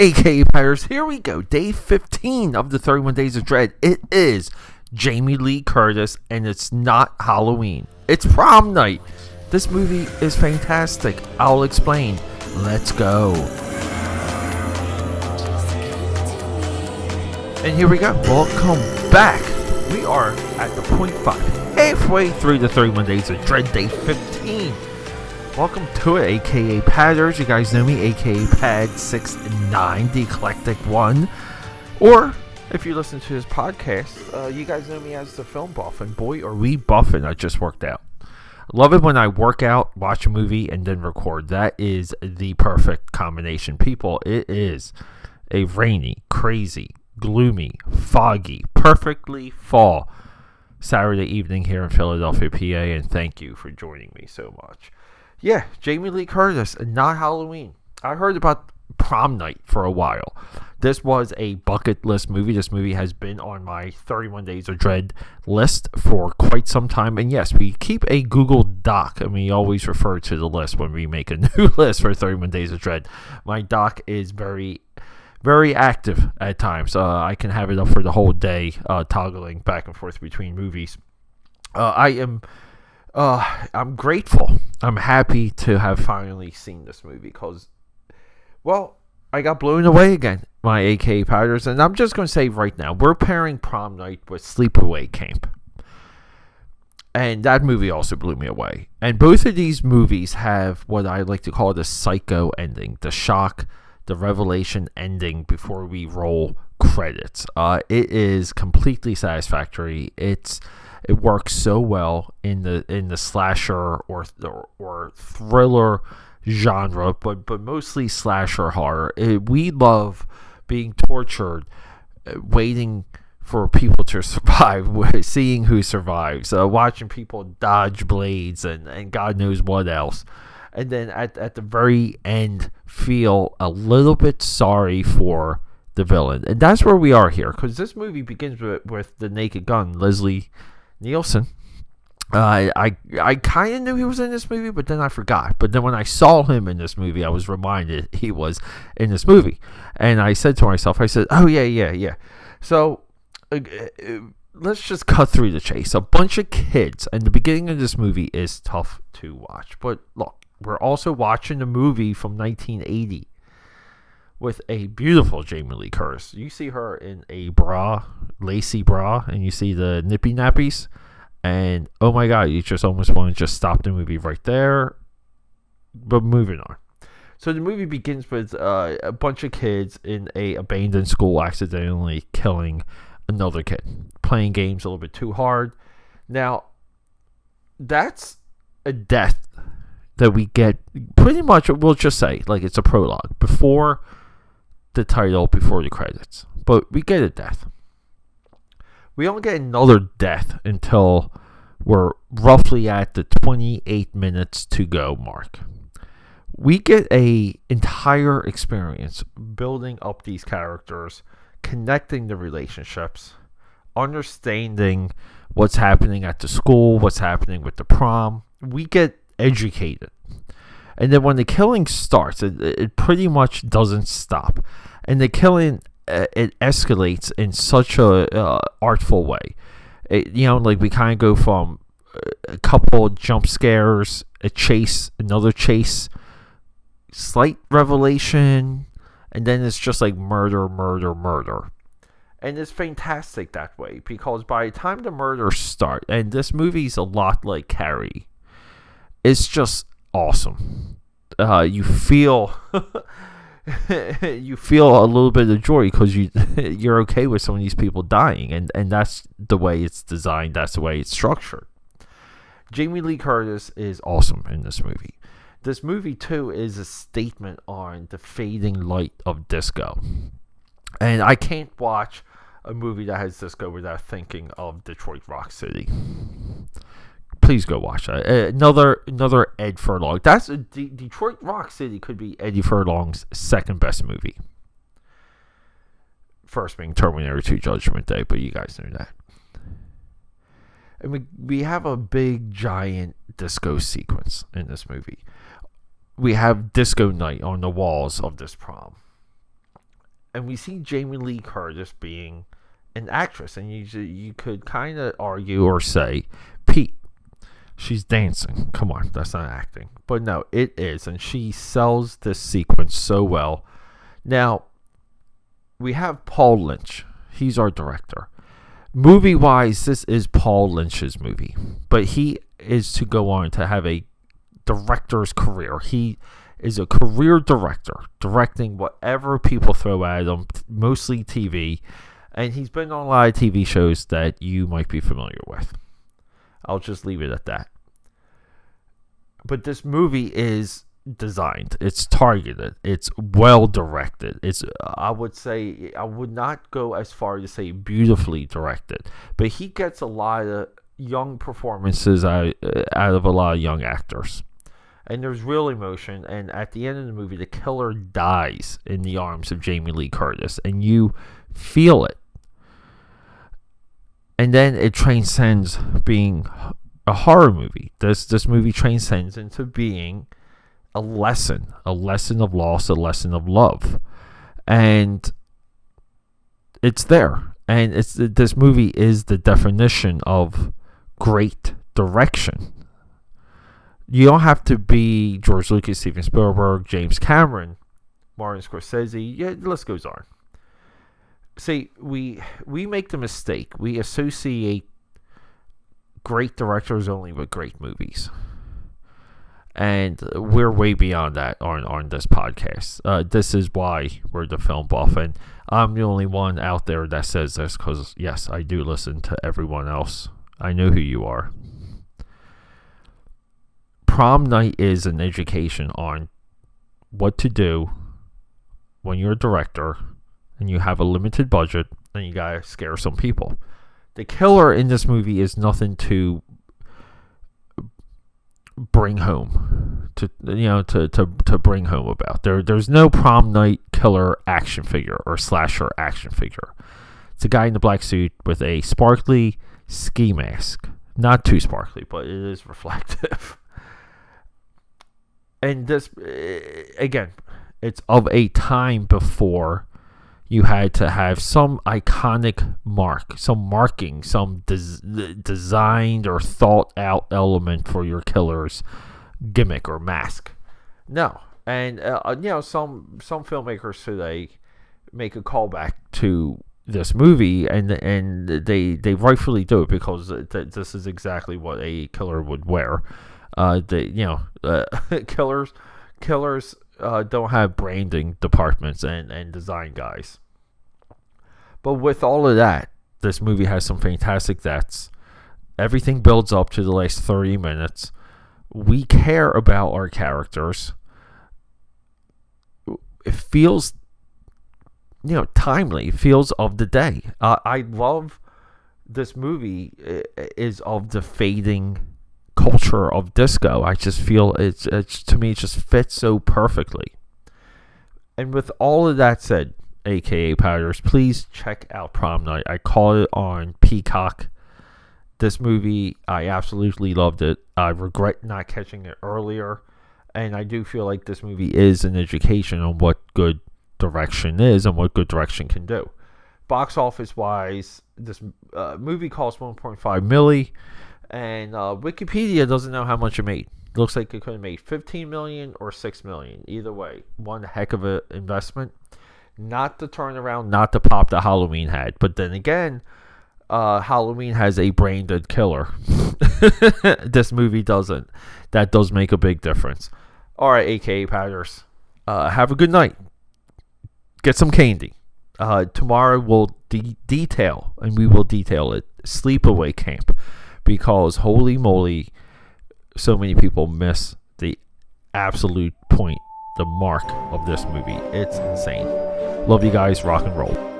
AKAPAD, here we go. Day 15 of the 31 Days of Dread. It is Jamie Lee Curtis, and it's not Halloween. It's prom night. This movie is fantastic. I'll explain. Let's go. And here we go. Welcome back. We are at the point 5, halfway through the 31 Days of Dread, Day 15. Welcome to it, aka Padders. You guys know me, aka Pad69, the eclectic one. Or, if you listen to this podcast, you guys know me as the film buff. And boy, are we buffing. That just worked out. Love it when I work out, watch a movie, and then record. That is the perfect combination. People, it is a rainy, crazy, gloomy, foggy, perfectly fall Saturday evening here in Philadelphia, PA. And thank you for joining me so much. Yeah, Jamie Lee Curtis, not Halloween. I heard about Prom Night for a while. This was a bucket list movie. This movie has been on my 31 Days of Dread list for quite some time. And yes, we keep a Google Doc, and we always refer to the list when we make a new list for 31 Days of Dread. My doc is very, very active at times. I can have it up for the whole day, toggling back and forth between movies. I'm grateful. I'm happy to have finally seen this movie because, well, I got blown away again, my AK Powders. And I'm just going to say right now, we're pairing Prom Night with Sleepaway Camp. And that movie also blew me away. And both of these movies have what I like to call the psycho ending, the shock, the revelation ending before we roll credits. It is completely satisfactory. It works so well in the slasher or thriller genre, but mostly slasher horror. We love being tortured, waiting for people to survive, seeing who survives, watching people dodge blades and God knows what else. And then at the very end, feel a little bit sorry for the villain. And that's where we are here, because this movie begins with the Naked Gun, Leslie Nielsen. I kind of knew he was in this movie, but then I forgot. But then when I saw him in this movie, I was reminded he was in this movie. And I said to myself, oh, yeah. So, let's just cut through the chase. A bunch of kids, and the beginning of this movie is tough to watch. But look, we're also watching a movie from 1980 with a beautiful Jamie Lee Curtis. You see her in a bra, lacy bra, and you see the nippy nappies. And, oh my God, you just almost want to just stop the movie right there. But moving on. So the movie begins with a bunch of kids in a abandoned school accidentally killing another kid. Playing games a little bit too hard. Now, that's a death that we get pretty much, we'll just say, like it's a prologue. Before the title, before the credits. But we get a death. We don't get another death until we're roughly at the 28 minutes to go mark. We get a entire experience building up these characters, connecting the relationships, understanding what's happening at the school, what's happening with the prom. We get educated. And then when the killing starts, it pretty much doesn't stop. And the killing, it escalates in such a artful way. Like we kind of go from a couple jump scares, a chase, another chase, slight revelation, and then it's just like murder. And it's fantastic that way, because by the time the murders start, and this movie's a lot like Carrie, it's just awesome. You feel you feel a little bit of joy because you're okay with some of these people dying, and that's the way it's designed, that's the way it's structured. Jamie Lee Curtis is awesome in this movie. This movie too is a statement on the fading light of disco, and I can't watch a movie that has disco without thinking of Detroit Rock City. Please go watch that. Another Ed Furlong. That's Detroit Rock City could be Eddie Furlong's second best movie. First being Terminator 2 Judgment Day, but you guys know that. And we have a big giant disco sequence in this movie. We have disco night on the walls of this prom. and we see Jamie Lee Curtis being an actress, and you could kind of argue or say, Pete, she's dancing. Come on, that's not acting. But no, it is, and she sells this sequence so well. Now, we have Paul Lynch. He's our director. Movie-wise, this is Paul Lynch's movie, but he is to go on to have a director's career. He is a career director, directing whatever people throw at him, mostly TV, and he's been on a lot of TV shows that you might be familiar with. I'll just leave it at that. But this movie is designed, it's targeted, it's well directed. I would not go as far to say beautifully directed, but he gets a lot of young performances out of a lot of young actors. And there's real emotion, and at the end of the movie, the killer dies in the arms of Jamie Lee Curtis, and you feel it. And then it transcends being a horror movie. This movie transcends into being a lesson of loss, a lesson of love. And it's there. And this movie is the definition of great direction. You don't have to be George Lucas, Steven Spielberg, James Cameron, Martin Scorsese. Yeah, the list goes on. See, we make the mistake. We associate great directors only with great movies. And we're way beyond that on this podcast. This is why we're the Film Buff. And I'm the only one out there that says this because, yes, I do listen to everyone else. I know who you are. Prom Night is an education on what to do when you're a director and you have a limited budget and you gotta scare some people. The killer in this movie is nothing to bring home, to bring home about. There's no Prom Night killer action figure or slasher action figure. It's a guy in a black suit with a sparkly ski mask. Not too sparkly, but it is reflective. And this, again, it's of a time before you had to have some iconic mark, some marking, some designed or thought out element for your killer's gimmick or mask. No. And, some filmmakers today make a callback to this movie, and they rightfully do it because this is exactly what a killer would wear. Killers don't have branding departments and design guys. But with all of that, this movie has some fantastic deaths. Everything builds up to the last 30 minutes. We care about our characters. It feels, timely. It feels of the day. I love this movie is of the fading culture of disco. I just feel it's to me it just fits so perfectly. And with all of that said, AKAPADers, please check out Prom Night. I caught it on Peacock. This movie, I absolutely loved it. I regret not catching it earlier, and I do feel like this movie is an education on what good direction is and what good direction can do. Box office wise, this movie cost $1.5 million. And Wikipedia doesn't know how much it made. It looks like it could have made $15 million or $6 million. Either way, one heck of an investment. Not the turnaround, not the pop that Halloween had. But then again, Halloween has a branded killer. This movie doesn't. That does make a big difference. All right, AKAPADers, have a good night. Get some candy. Tomorrow we'll detail it, Sleepaway Camp. Because holy moly, so many people miss the absolute point, the mark of this movie. It's insane. Love you guys. Rock and roll.